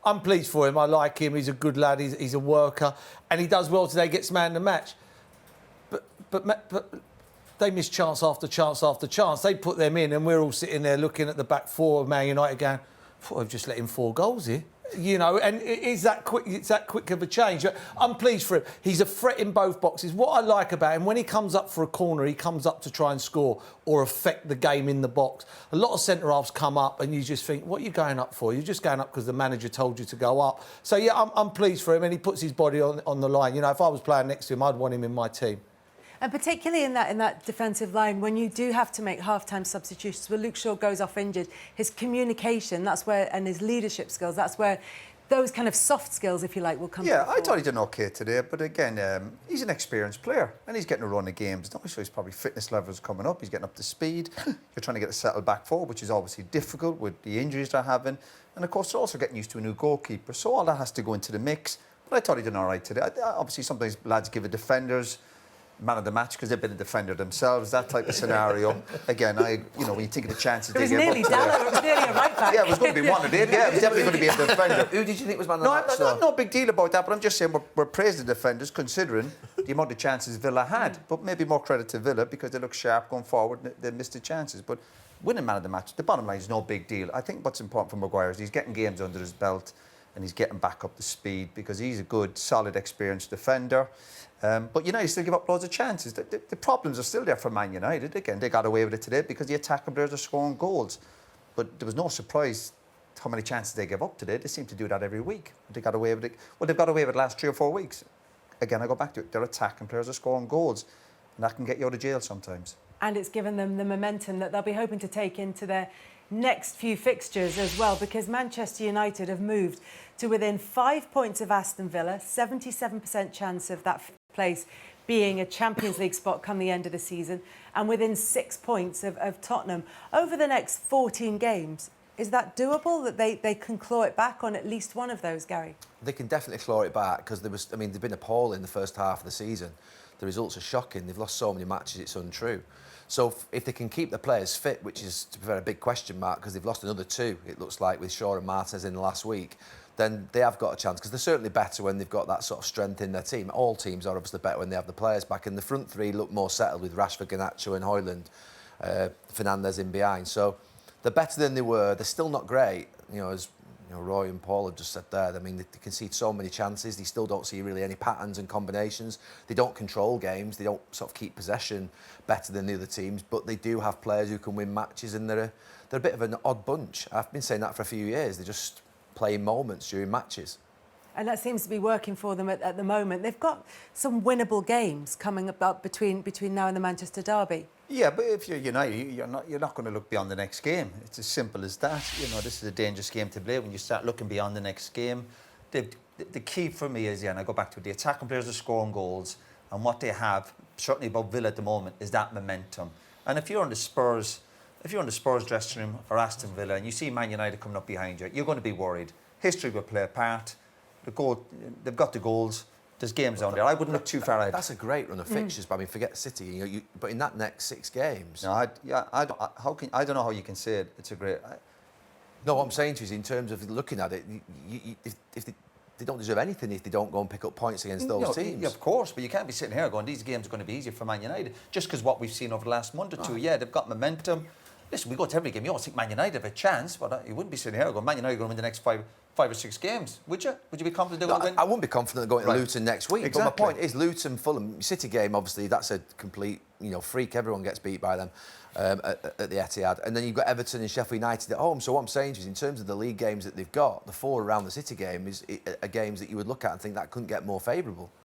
I'm pleased for him. I like him. He's a good lad. He's a worker, and he does well today. Gets man of the match. But they miss chance after chance after chance. They put them in, and we're all sitting there looking at the back four of Man United, going, "I've just let him 4 goals here." You know, and is that quick? It's that quick of a change. I'm pleased for him. He's a threat in both boxes. What I like about him, when he comes up for a corner, he comes up to try and score or affect the game in the box. A lot of centre halves come up, and you just think, "What are you going up for? You're just going up because the manager told you to go up." So yeah, I'm pleased for him, and he puts his body on the line. You know, if I was playing next to him, I'd want him in my team. And particularly in that defensive line, when you do have to make half-time substitutions, where Luke Shaw goes off injured, his communication, and his leadership skills, that's where those kind of soft skills, if you like, will come to the fore. I thought he did okay today, but again, he's an experienced player and he's getting a run of games. So he's probably fitness levels coming up, he's getting up to speed. You're trying to get a settled back forward, which is obviously difficult with the injuries they're having. And of course, they're also getting used to a new goalkeeper. So all that has to go into the mix. But I thought he did all right today. Obviously, sometimes lads give a defenders man of the match because they've been a defender themselves, that type of scenario. Again, when you think of the chances it was nearly Dalla, it was nearly a right back. Yeah, it was going to be one of them. Yeah, it was definitely going to be a defender. Who did you think was man of the match? No big deal about that, but I'm just saying we're praising the defenders considering the amount of chances Villa had. But maybe more credit to Villa because they look sharp going forward and they missed the chances. But winning man of the match, the bottom line is no big deal. I think what's important for Maguire is he's getting games under his belt and he's getting back up to speed because he's a good, solid, experienced defender. But United still give up loads of chances. The problems are still there for Man United. Again, they got away with it today because the attacking players are scoring goals. But there was no surprise how many chances they give up today. They seem to do that every week. They got away with it. Well, they've got away with it the last 3 or 4 weeks. Again, I go back to it. Their attacking players are scoring goals. And that can get you out of jail sometimes. And it's given them the momentum that they'll be hoping to take into their next few fixtures as well, because Manchester United have moved to within 5 points of Aston Villa, 77% chance of that place being a Champions League spot come the end of the season, and within 6 points of Tottenham. Over the next 14 games, is that doable, that they can claw it back on at least one of those, Gary? They can definitely claw it back because they've been appalling the first half of the season. The results are shocking. They've lost so many matches, it's untrue. So if they can keep the players fit, which is, to be fair, a big question mark because they've lost another 2, it looks like, with Shaw and Martinez in the last week, then they have got a chance because they're certainly better when they've got that sort of strength in their team. All teams are obviously better when they have the players back. And the front 3 look more settled with Rashford, Garnacho and Højlund, Fernandes in behind. So they're better than they were. They're still not great, as Roy and Paul have just said there. I mean, they concede so many chances. They still don't see really any patterns and combinations. They don't control games. They don't sort of keep possession better than the other teams. But they do have players who can win matches, and they're a bit of an odd bunch. I've been saying that for a few years. They just play moments during matches. And that seems to be working for them at the moment. They've got some winnable games coming up between now and the Manchester derby. Yeah, but if you're United, you're not going to look beyond the next game. It's as simple as that. This is a dangerous game to play when you start looking beyond the next game. The key for me is, and I go back to it, the attacking players are scoring goals, and what they have, certainly above Villa at the moment, is that momentum. And if you're on the Spurs dressing room or Aston Villa and you see Man United coming up behind you, you're going to be worried. History will play a part. They've got the goals. There's games on there. I wouldn't look too far ahead. That's a great run of fixtures, but I mean, forget City. But in that next 6 games, no, I don't know how you can say it. It's a great. No, what I'm saying to you is, in terms of looking at it, if they don't deserve anything if they don't go and pick up points against those teams. Yeah, of course, but you can't be sitting here going, these games are going to be easier for Man United just because what we've seen over the last month or two. Yeah, they've got momentum. Listen, we go to every game. You always think Man United have a chance, but you wouldn't be sitting here going, Man United are going to win the next 5 or 6 games, would you? Would you be confident they're going to win? I wouldn't be confident going to Luton next week. Exactly. But my point is, Luton, Fulham, City game, obviously, that's a complete, freak. Everyone gets beat by them at the Etihad. And then you've got Everton and Sheffield United at home. So what I'm saying is, in terms of the league games that they've got, the 4 around the City game are games that you would look at and think that couldn't get more favourable.